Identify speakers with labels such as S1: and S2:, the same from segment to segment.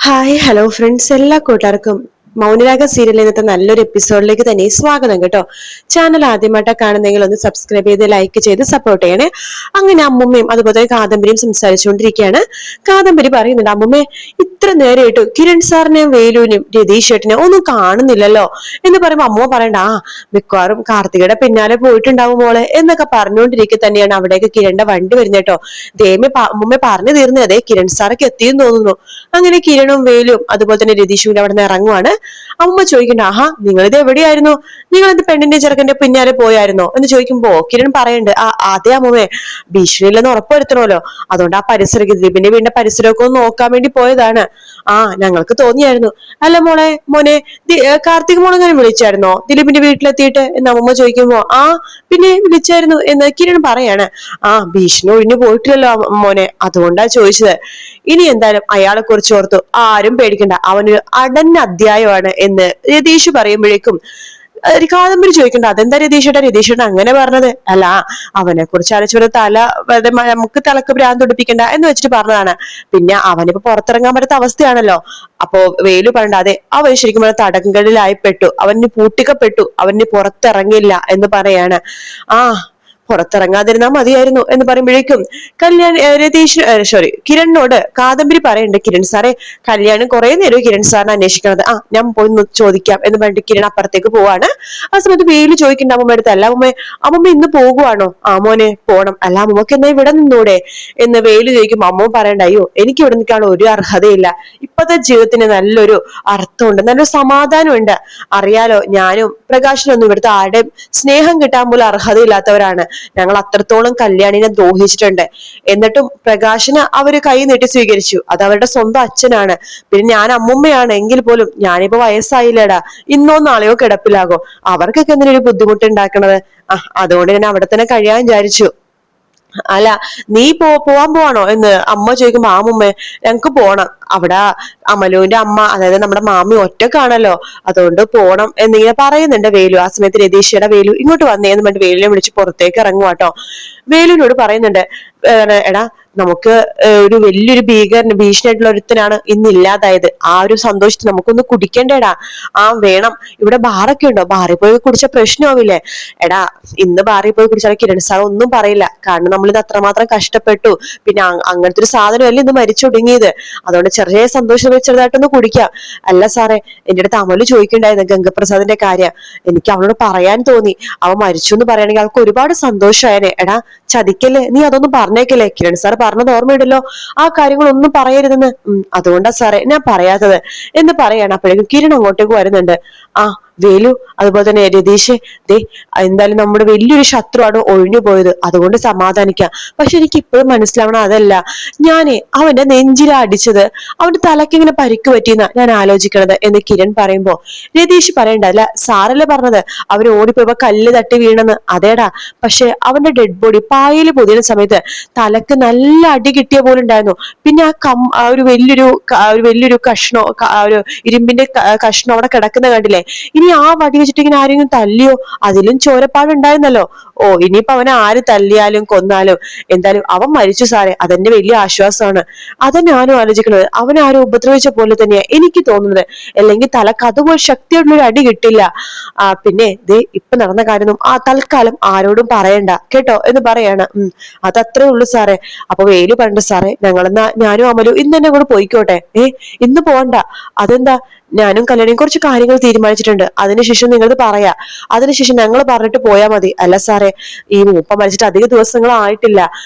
S1: Hi hello friends, എല്ലാ കൂട്ടുകാർക്കും മൗനരാഗ serial ഇന്നത്തെ നല്ലൊരു എപ്പിസോഡിലേക്ക് തന്നെ സ്വാഗതം കേട്ടോ. ചാനൽ ആദ്യമായിട്ടാ കാണുന്നെങ്കിൽ ഒന്ന് സബ്സ്ക്രൈബ് ചെയ്ത് ലൈക്ക് ചെയ്ത് സപ്പോർട്ട് ചെയ്യണേ. അങ്ങനെ അമ്മുമ്മയും അതുപോലെ കാദംബരിയും സംസാരിച്ചുകൊണ്ടിരിക്കുകയാണ്. കാദംബരി പറയുന്നുണ്ട്, അമ്മുമ്മേ ഇത്ര നേരമായിട്ട് കിരൺ സാറിനെയും വേലുവിനെയും രതീഷ് ചേട്ടനെയും ഒന്നും കാണുന്നില്ലല്ലോ എന്ന് പറയുമ്പോൾ അമ്മ പറയണ്ട, മിക്കവാറും കാർത്തികയുടെ പിന്നാലെ പോയിട്ടുണ്ടാവും മോളെ എന്നൊക്കെ പറഞ്ഞുകൊണ്ടിരിക്കെ തന്നെയാണ് അവിടേക്ക് കിരണിന്റെ വണ്ടി വരുന്നത് കേട്ടോ. ദേമി അമ്മുമ്മ പറഞ്ഞു തീർന്നത് അതെ കിരൺ സാറൊക്കെ എത്തിയെന്ന് തോന്നുന്നു. അങ്ങനെ കിരണും വേലും അതുപോലെ തന്നെ രതീഷും അവിടെ നിന്ന് ഇറങ്ങുവാണ്. അമ്മ ചോദിക്കണ്ട, നിങ്ങളിത് എവിടെയായിരുന്നു, നിങ്ങൾ എന്ത് പെണ്ണിന്റെ ചെറുക്കന്റെ പിന്നാലെ പോയായിരുന്നോ എന്ന് ചോദിക്കുമ്പോ കിരൺ പറയുന്നുണ്ട്, അതെ അമ്മേ, ഭീഷണിയില്ലെന്ന് ഉറപ്പുവരുത്തണമല്ലോ, അതുകൊണ്ട് ആ പരിസരം ദിലീപിന്റെ വീടിന്റെ പരിസരമൊക്കെ ഒന്ന് നോക്കാൻ വേണ്ടി പോയതാണ്. ഞങ്ങൾക്ക് തോന്നിയായിരുന്നു. അല്ല മോനെ കാർത്തിക് മോളെങ്ങനെ വിളിച്ചായിരുന്നോ ദിലീപിന്റെ വീട്ടിലെത്തിയിട്ട് എന്ന് അമ്മ ചോദിക്കുമ്പോ പിന്നെ വിളിച്ചായിരുന്നു എന്ന് കിരൺ പറയാണ്. ഭീഷണി ഒഴിഞ്ഞു പോയിട്ടില്ലല്ലോ മോനെ, അതുകൊണ്ടാ ചോദിച്ചത്. ഇനി എന്തായാലും അയാളെ കുറിച്ച് ഓർത്തു ആരും പേടിക്കണ്ട, അവനൊരു അടഞ്ഞ അധ്യായമാണ് എന്ന് രതീഷ് പറയുമ്പോഴേക്കും കാദംബരി ചോദിക്കണ്ട, അതെന്താ രതീഷേട്ടൻ അങ്ങനെ പറഞ്ഞത്? അല്ല, അവനെ കുറിച്ച് ആലോചിച്ചൊരു നമുക്ക് തലക്ക് ഭ്രാന്ത് തുടിപ്പിക്കണ്ട എന്ന് വെച്ചിട്ട് പറഞ്ഞതാണ്. പിന്നെ അവനിപ്പോ പുറത്തിറങ്ങാൻ പറ്റാത്ത അവസ്ഥയാണല്ലോ. അപ്പോ വേലു പറയണ്ട, അതെ അവൻ ശരിക്കും തടങ്കലിലായി പെട്ടു, അവന് പൂട്ടിക്കപ്പെട്ടു, അവന് പുറത്തിറങ്ങില്ല എന്ന് പറയാണ്. പുറത്തിറങ്ങാതിരുന്നാ മതിയായിരുന്നു എന്ന് പറയുമ്പോഴേക്കും കിരണിനോട് കാദംബരി പറയുന്നുണ്ട്, കിരൺ സാറേ കല്യാണം കുറെ നേരം കിരൺ സാറിനെ അന്വേഷിക്കണത്, ഞാൻ പോയി ചോദിക്കാം എന്ന് പറഞ്ഞിട്ട് കിരൺ അപ്പുറത്തേക്ക് പോവാണ്. ആ സമയത്ത് വേലു ചോദിക്കണ്ട അമ്മമ്മ അടുത്ത്, അല്ല അമ്മമ്മ ഇന്ന് പോകുവാണോ? മോനെ പോണം, അല്ല അമ്മമ്മക്ക് എന്നാ ഇവിടെ നിന്നൂടെ എന്ന് വേലു ചോദിക്കുമ്പോ അമ്മ പറയണ്ട, അയ്യോ എനിക്ക് ഇവിടെ നിൽക്കാൻ ഒരു അർഹതയില്ല, ഇപ്പത്തെ ജീവിതത്തിന് നല്ലൊരു അർത്ഥമുണ്ട്, നല്ലൊരു സമാധാനമുണ്ട്. അറിയാലോ, ഞാനും പ്രകാശനൊന്നും ഇവിടുത്തെ ആരുടെയും സ്നേഹം കിട്ടാൻ പോലും അർഹതയില്ലാത്തവരാണ്. ഞങ്ങൾ അത്രത്തോളം കല്യാണിനെ ദ്രോഹിച്ചിട്ടുണ്ട്. എന്നിട്ടും പ്രകാശന് അവര് കൈ നീട്ടി സ്വീകരിച്ചു. അത് അവരുടെ സ്വന്തം അച്ഛനാണ്. പിന്നെ ഞാൻ അമ്മുമ്മയാണ് എങ്കിൽ പോലും ഞാനിപ്പോ വയസ്സായില്ലേടാ, ഇന്നോ നാളെയോ കിടപ്പിലാകോ, അവർക്കൊക്കെ എന്തിനൊരു ബുദ്ധിമുട്ട് ഉണ്ടാക്കണത്? അതുകൊണ്ട് ഞാൻ അവിടെ തന്നെ കഴിയാൻ വിചാരിച്ചു. അല്ല, നീ പോവാൻ പോവാണോ എന്ന് അമ്മ ചോദിക്കുമ്പോ അമ്മുമ്മേ ഞങ്ങക്ക് പോണം, അവിടെ അമലുവിന്റെ അമ്മ അതായത് നമ്മുടെ മാമി ഒറ്റക്കാണല്ലോ, അതുകൊണ്ട് പോണം എന്നിങ്ങനെ പറയുന്നുണ്ട് വേലു. ആ സമയത്ത് രതീഷയുടെ വേലു ഇങ്ങോട്ട് വന്നേന്ന് പറഞ്ഞിട്ട് വേലുവിനെ വിളിച്ച് പുറത്തേക്ക് ഇറങ്ങുവാട്ടോ. വേലുവിനോട് പറയുന്നുണ്ട്, എടാ നമുക്ക് ഒരു വലിയൊരു ഭീഷണിയായിട്ടുള്ള ഒരുത്തനാണ് ഇന്നില്ലാതായത്, ആ ഒരു സന്തോഷത്തിൽ നമുക്കൊന്ന് കുടിക്കണ്ടേടാ. വേണം, ഇവിടെ ബാറൊക്കെ ഉണ്ടോ, ബാറിൽ പോയി കുടിച്ച പ്രശ്നമാവില്ലേ? എടാ ഇന്ന് ബാറിൽ പോയി കുടിച്ചാൽ കിരൺ സാർ ഒന്നും പറയില്ല, കാരണം നമ്മളിത് അത്രമാത്രം കഷ്ടപ്പെട്ടു, പിന്നെ അങ്ങനത്തെ ഒരു സാധനമല്ലേ ഇന്ന് മരിച്ചൊടുങ്ങിയത്, അതുകൊണ്ട് ചെറിയ സന്തോഷം ചെറുതായിട്ടൊന്ന് കുടിക്കാം. അല്ല സാറേ, എന്റെ അടുത്ത് അമല് ചോദിക്കണ്ടായിരുന്നു ഗംഗപ്രസാദിന്റെ കാര്യം, എനിക്ക് അവളോട് പറയാൻ തോന്നി, അവൻ മരിച്ചു എന്ന് പറയുകയാണെങ്കിൽ അവൾക്ക് ഒരുപാട് സന്തോഷമായനെ. എടാ ചതിക്കല്ലേ, നീ അതൊന്നും പറഞ്ഞേക്കല്ലേ, കിരൺ സാർ പറഞ്ഞത് ഓർമ്മയിടല്ലോ, ആ കാര്യങ്ങളൊന്നും പറയരുതെന്ന്. അതുകൊണ്ടാ സാറേ ഞാൻ പറയാത്തത് എന്ന് പറയാണ്. അപ്പോഴേക്കും കിരൺ അങ്ങോട്ടേക്ക് വരുന്നുണ്ട്. വേലു അതുപോലെ തന്നെ രതീഷ്, എന്തായാലും നമ്മുടെ വലിയൊരു ശത്രുവാണ് ഒഴിഞ്ഞു പോയത്, അതുകൊണ്ട് സമാധാനിക്കാം. പക്ഷെ എനിക്ക് ഇപ്പോഴും മനസ്സിലാവണം അതല്ല, ഞാനേ അവന്റെ നെഞ്ചിലാ അടിച്ചത്, അവന്റെ തലക്കിങ്ങനെ പരിക്ക് പറ്റിയെന്നാ ഞാൻ ആലോചിക്കണത് എന്ന് കിരൺ പറയുമ്പോ രതീഷ് പറയണ്ട, അല്ല സാറല്ലേ പറഞ്ഞത് അവൻ ഓടിപ്പോയപ്പോ കല്ല് തട്ടി വീണെന്ന്? അതേടാ, പക്ഷെ അവന്റെ ഡെഡ് ബോഡി പായല് പൊതിയുന്ന സമയത്ത് തലക്ക് നല്ല അടി കിട്ടിയ പോലെ ഉണ്ടായിരുന്നു. പിന്നെ ഒരു വലിയൊരു കഷ്ണോ ഒരു ഇരുമ്പിന്റെ കഷ്ണം അവിടെ കിടക്കുന്ന കണ്ടില്ലേ? ഇനി ആ വടി വെച്ചിട്ട് ഇങ്ങനെ ആരെങ്കിലും തല്ലിയോ, അതിലും ചോരപ്പാടുണ്ടായിരുന്നല്ലോ. ഇനിയിപ്പോ അവനെ ആര് തല്ലിയാലും കൊന്നാലും എന്തായാലും അവൻ മരിച്ചു സാറേ, അതെന്റെ വലിയ ആശ്വാസമാണ്. അത് ഞാനും ആലോചിക്കുന്നത്, അവൻ ആരും ഉപദ്രവിച്ച പോലെ തന്നെയാ എനിക്ക് തോന്നുന്നത്, അല്ലെങ്കിൽ തലക്ക് അതുപോലെ ശക്തിയുള്ള ഒരു അടി കിട്ടില്ല. പിന്നെ ഇപ്പൊ നടന്ന കാര്യമൊന്നും തൽക്കാലം ആരോടും പറയണ്ട കേട്ടോ എന്ന് പറയാണ്. അതത്രേ ഉള്ളൂ സാറേ. അപ്പൊ വേലു പറഞ്ഞ സാറേ, ഞാനും അമലു ഇന്ന് തന്നെ കൂടെ പോയിക്കോട്ടെ? ഇന്ന് പോകണ്ട. അതെന്താ? ഞാനും കല്യാണിയും കുറച്ച് കാര്യങ്ങൾ തീരുമാനിച്ചിട്ടുണ്ട്, അതിനുശേഷം നിങ്ങൾ പറയാ, അതിനുശേഷം ഞങ്ങൾ പറഞ്ഞിട്ട് പോയാൽ മതി. അല്ല സാറേ, ഈ മൂപ്പ മരിച്ചിട്ട് അധിക ദിവസങ്ങളായിട്ടില്ല,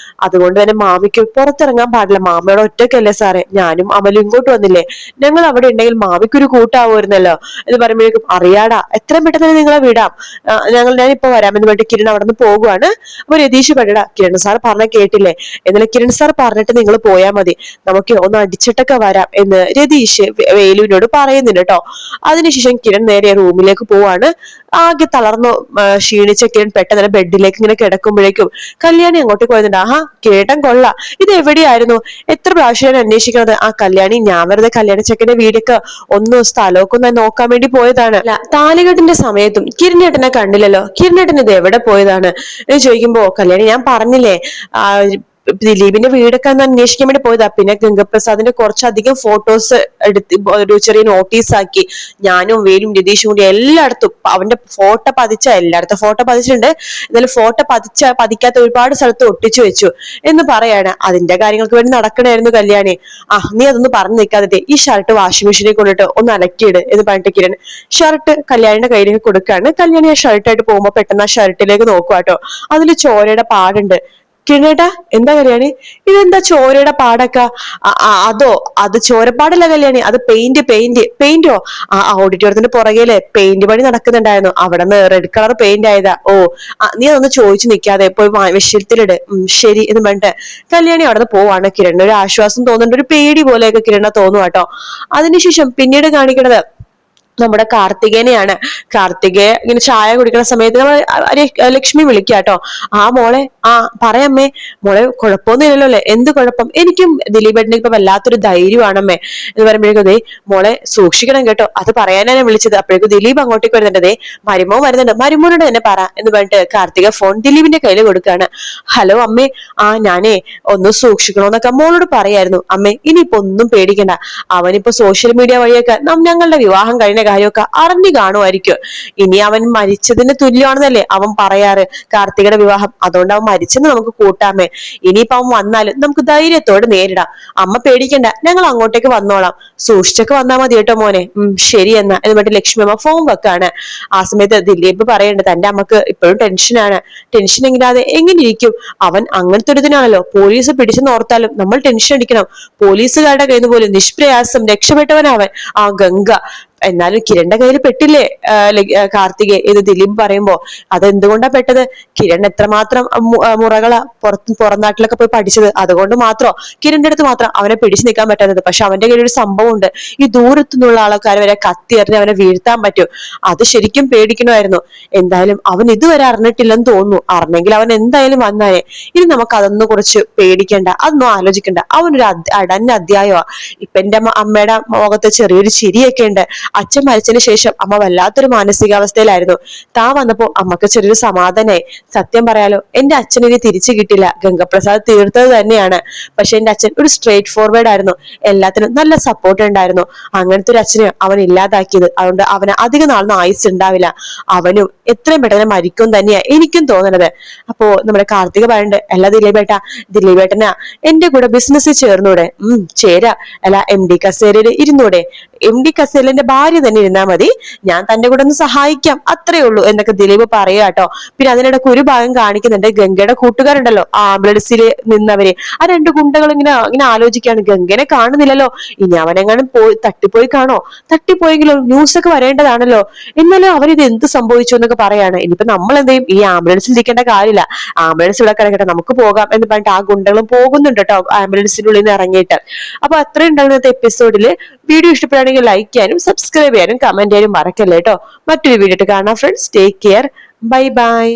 S1: അതുകൊണ്ട് തന്നെ മാമിക്ക് പുറത്തിറങ്ങാൻ പാടില്ല, മാമയുടെ ഒറ്റയ്ക്കല്ലേ സാറേ, ഞാനും അമലും ഇങ്ങോട്ട് വന്നില്ലേ, ഞങ്ങൾ അവിടെ ഉണ്ടെങ്കിൽ മാമിക്കൊരു കൂട്ടാവുമായിരുന്നല്ലോ എന്ന് പറയുമ്പോഴേക്കും അറിയാടാ, എത്രയും പെട്ടെന്ന് തന്നെ നിങ്ങളെ വിടാം, ഞാനിപ്പോ വരാമെന്ന് പറഞ്ഞിട്ട് കിരൺ അവിടെ നിന്ന് പോകുവാണ്. അപ്പൊ രതീഷ് പറയടാ, കിരൺ സാർ പറഞ്ഞ കേട്ടില്ലേ, എന്നാലും കിരൺ സാർ പറഞ്ഞിട്ട് നിങ്ങൾ പോയാൽ മതി, നമുക്ക് ഒന്ന് അടിച്ചിട്ടൊക്കെ വരാം എന്ന് രതീഷ് വേലുവിനോട് പറയുന്നുണ്ട് കേട്ടോ. അതിനുശേഷം കിരൺ നേരെ റൂമിലേക്ക് പോവാണ്. ആകെ തളർന്നു ക്ഷീണിച്ച കിരൺ പെട്ടെന്ന് ബെഡിലേക്ക് ഇങ്ങനെ കിടക്കുമ്പോഴേക്കും കല്യാണി അങ്ങോട്ടേക്ക് വരുന്നുണ്ട്. കേട്ടൻ കൊള്ള, ഇത് എവിടെയായിരുന്നു, എത്ര പ്രാവശ്യം അന്വേഷിക്കുന്നത്? കല്യാണി, ഞാൻ വെറുതെ കല്യാണ ചെക്കന്റെ വീടൊക്കെ സ്ഥലമൊക്കെ ഒന്ന് നോക്കാൻ വേണ്ടി പോയതാണ്. താലികെട്ടിന്റെ സമയത്തും കിരണേട്ടനെ കണ്ടില്ലല്ലോ, കിരണേട്ടൻ ഇത് എവിടെ പോയതാണ് എന്ന് ചോദിക്കുമ്പോ കല്യാണി, ഞാൻ പറഞ്ഞില്ലേ ദിലീപിന്റെ വീടൊക്കെ ഒന്ന് അന്വേഷിക്കാൻ വേണ്ടി പോയതാ. പിന്നെ ഗംഗപ്രസാദിന്റെ കുറച്ചധികം ഫോട്ടോസ് എടുത്ത് ഒരു ചെറിയ നോട്ടീസ് ആക്കി. ഞാനും വേലും രതീഷും കൂടി എല്ലായിടത്തും അവന്റെ ഫോട്ടോ എല്ലായിടത്തും ഫോട്ടോ പതിച്ചിട്ടുണ്ട്. എന്നാലും ഫോട്ടോ പതിക്കാത്ത ഒരുപാട് സ്ഥലത്ത് ഒട്ടിച്ചു വെച്ചു എന്ന് പറയാണ്. അതിന്റെ കാര്യങ്ങൾക്ക് വേണ്ടി നടക്കണായിരുന്നു കല്യാണി. നീ അതൊന്ന് പറഞ്ഞു നിൽക്കാതെ ഈ ഷർട്ട് വാഷിംഗ് മെഷീനിൽ കൊണ്ടിട്ട് ഒന്ന് അലക്കിയിട് എന്ന് പറഞ്ഞിട്ട് കിരൺ ഷർട്ട് കല്യാണിയുടെ കയ്യിലേക്ക് കൊടുക്കാണ്. കല്യാണി ആ ഷർട്ടായിട്ട് പോകുമ്പോ പെട്ടെന്ന് ആ ഷർട്ടിലേക്ക് നോക്കുവാട്ടോ. അതിൽ ചോരയുടെ പാടുണ്ട്. കിരണേട്ടാ എന്താ കല്യാണി, ഇതെന്താ ചോരയുടെ പാടൊക്കെ? അത് ചോരപ്പാടല്ല കല്യാണി, അത് പെയിന്റോ? ഓഡിറ്റോറിയത്തിന്റെ പുറകെല് പെയിന്റ് പണി നടക്കുന്നുണ്ടായിരുന്നു, അവിടെ നിന്ന് റെഡ് കളർ പെയിന്റ് ആയതാ. നീ അതൊന്ന് ചോദിച്ചു നിൽക്കാതെ പോയി വിഷയത്തിലിട്. ശരി എന്ന് പറഞ്ഞിട്ട് കല്യാണി അവിടെ നിന്ന് പോവാണ്. കിരണിന് ഒരു ആശ്വാസം തോന്നുന്നുണ്ട്, ഒരു പേടി പോലെയൊക്കെ കിരണ തോന്നുവാട്ടോ. അതിനുശേഷം പിന്നീട് കാണിക്കണത് നമ്മുടെ കാർത്തികേനെയാണ്. കാർത്തികയെ ഇങ്ങനെ ചായ കുടിക്കുന്ന സമയത്ത് ലക്ഷ്മി വിളിക്കാട്ടോ. മോളെ, പറയമ്മേ. മോളെ കുഴപ്പമൊന്നുമില്ലല്ലോ അല്ലേ? എന്ത് കുഴപ്പം? എനിക്കും ദിലീപേട്ടനെ ഇപ്പൊ വല്ലാത്തൊരു ധൈര്യമാണമ്മേ എന്ന് പറയുമ്പോഴേക്കും മോളെ സൂക്ഷിക്കണം കേട്ടോ, അത് പറയാനാണ് വിളിച്ചത്. അപ്പോഴേക്കും ദിലീപ് അങ്ങോട്ടേക്ക് വരുന്നുണ്ട്. മരുമോൻ വരുന്നുണ്ട്, മരുമോനോട് തന്നെ പറ എന്ന് പറഞ്ഞിട്ട് കാർത്തിക ഫോൺ ദിലീപിന്റെ കയ്യിൽ കൊടുക്കാണ്. ഹലോ അമ്മേ, ഞാനേ ഒന്ന് സൂക്ഷിക്കണോന്നൊക്കെ മോളോട് പറയായിരുന്നു അമ്മേ. ഇനിയിപ്പോ ഒന്നും പേടിക്കണ്ട, അവനിപ്പോ സോഷ്യൽ മീഡിയ വഴിയൊക്കെ ഞങ്ങളുടെ വിവാഹം കഴിഞ്ഞ കാര്യമൊക്കെ അറിഞ്ഞു കാണുമായിരിക്കും. ഇനി അവൻ മരിച്ചതിന് തുല്യമാണെന്നല്ലേ അവൻ പറയാറ് കാർത്തികയുടെ വിവാഹം. അതുകൊണ്ട് അവൻ മരിച്ചെന്ന് നമുക്ക് കൂട്ടാമേ. ഇനിയിപ്പോ അവൻ വന്നാലും നമുക്ക് ധൈര്യത്തോടെ നേരിടാം. അമ്മ പേടിക്കണ്ട, ഞങ്ങൾ അങ്ങോട്ടേക്ക് വന്നോളാം. സൂക്ഷിച്ചൊക്കെ വന്നാൽ മതി കേട്ടോ മോനെ. ശരി എന്നാ എന്ന് പറഞ്ഞിട്ട് ലക്ഷ്മി അമ്മ ഫോൺ വെക്കാണ്. ആ സമയത്ത് ദിലീപ് പറയണ്ട് തന്റെ അമ്മക്ക് ഇപ്പോഴും ടെൻഷനാണ്. ടെൻഷൻ ഇല്ലാതെ എങ്ങനെ ഇരിക്കും? അവൻ അങ്ങനത്തെ ഒരു ഇതിനാണല്ലോ. പോലീസ് പിടിച്ചെന്ന് ഓർത്താലും നമ്മൾ ടെൻഷൻ അടിക്കണം. പോലീസുകാരുടെ കയ്യിൽ നിന്ന് പോലും നിഷ്പ്രയാസം രക്ഷപ്പെട്ടവനവൻ ഗംഗ. എന്നാലും കിരണിന്റെ കയ്യിൽ പെട്ടില്ലേ കാർത്തികെ എന്ന് ദിലീപ് പറയുമ്പോ അതെന്തുകൊണ്ടാ പെട്ടത്? കിരൺ എത്രമാത്രം മുറകളാ പുറം നാട്ടിലൊക്കെ പോയി പഠിച്ചത്. അതുകൊണ്ട് മാത്രം കിരണിന്റെ അടുത്ത് മാത്രം അവനെ പിടിച്ചു നിൽക്കാൻ പറ്റാത്തത്. പക്ഷെ അവന്റെ കയ്യിൽ ഒരു സംഭവം ഉണ്ട്, ഈ ദൂരത്തുനിന്നുള്ള ആൾക്കാർ വരെ കത്തി എറിഞ്ഞ് അവനെ വീഴ്ത്താൻ പറ്റും. അത് ശരിക്കും പേടിക്കണമായിരുന്നു. എന്തായാലും അവൻ ഇതുവരെ അറിഞ്ഞിട്ടില്ലെന്ന് തോന്നുന്നു. അറിഞ്ഞെങ്കിൽ അവൻ എന്തായാലും വന്നാനേ. ഇനി നമുക്ക് അതൊന്നും കുറിച്ച് പേടിക്കണ്ട, അതൊന്നും ആലോചിക്കണ്ട. അവനൊരു അടഞ്ഞ അധ്യായമാ. ഇപ്പൊ എന്റെ അമ്മയുടെ മുഖത്ത് ചെറിയൊരു ചിരിയൊക്കെ ഉണ്ട്. അച്ഛൻ മരിച്ചതിന് ശേഷം അമ്മ വല്ലാത്തൊരു മാനസികാവസ്ഥയിലായിരുന്നു. താൻ വന്നപ്പോ അമ്മക്ക് ചെറിയൊരു സമാധാനായി. സത്യം പറയാലോ, എന്റെ അച്ഛൻ ഇനി തിരിച്ചു കിട്ടില്ല. ഗംഗപ്രസാദ് തീർത്തത് തന്നെയാണ്. പക്ഷെ എന്റെ അച്ഛൻ ഒരു സ്ട്രേറ്റ് ഫോർവേഡ് ആയിരുന്നു. എല്ലാത്തിനും നല്ല സപ്പോർട്ട് ഉണ്ടായിരുന്നു. അങ്ങനത്തെ ഒരു അച്ഛനെ അവൻ ഇല്ലാതാക്കിയത്. അതുകൊണ്ട് അവന് അധിക നാളൊന്നും ആയുസ് ഉണ്ടാവില്ല. അവനും എത്രയും പെട്ടെന്ന് മരിക്കും തന്നെയാ എനിക്കും തോന്നണത്. അപ്പോ നമ്മുടെ കാർത്തിക പറയണ്ട്, അല്ല ദിലീപേട്ടനാ എന്റെ കൂടെ ബിസിനസ്സിൽ ചേർന്നൂടെ? ചേരാ. അല്ല MD കസേരയിൽ ഇരുന്നൂടെ? MD കസേരന്റെ ഭാര്യ തന്നെ ഇരുന്നാ മതി, ഞാൻ തന്റെ കൂടെ ഒന്ന് സഹായിക്കാം, അത്രേ ഉള്ളൂ എന്നൊക്കെ ദിലീപ് പറയാട്ടോ. പിന്നെ അതിനിടയ്ക്ക് ഒരു ഭാഗം കാണിക്കുന്നുണ്ട്, ഗംഗയുടെ കൂട്ടുകാരുണ്ടല്ലോ ആംബുലൻസിൽ നിന്നവര്, ആ രണ്ട് ഗുണ്ടകൾ ഇങ്ങനെ ആലോചിക്കാണ്, ഗംഗനെ കാണുന്നില്ലല്ലോ, ഇനി അവനെങ്ങാനും തട്ടിപ്പോയി കാണോ? തട്ടിപ്പോയെങ്കിലോ ന്യൂസ് ഒക്കെ വരേണ്ടതാണല്ലോ, എന്നാലും അവരിത് എന്ത് സംഭവിച്ചു എന്നൊക്കെ പറയാണ്. ഇനിയിപ്പോ നമ്മൾ എന്ത് ചെയ്യും? ഈ ആംബുലൻസിൽ ഇരിക്കേണ്ട കാര്യമില്ല, ആംബുലൻസ് ഇവിടെ കിടക്കട്ടെ, നമുക്ക് പോകാം എന്ന് പറഞ്ഞിട്ട് ആ ഗുണ്ടകളും പോകുന്നുണ്ട് കേട്ടോ ആംബുലൻസിനുള്ളിൽ നിന്ന് ഇറങ്ങിയിട്ട്. അപ്പൊ അത്രയും ഉണ്ടാകുന്ന എപ്പിസോഡില്. വീഡിയോ ഇഷ്ടപ്പെടുകയാണെങ്കിൽ ലൈക്ക് ചെയ്യാനും സബ്സ്ക്രൈബ് ചെയ്യാനും കമന്റ് ചെയ്യാനും മറക്കല്ലേ കേട്ടോ. മറ്റൊരു വീഡിയോ കാണാം friends. Take care. Bye bye.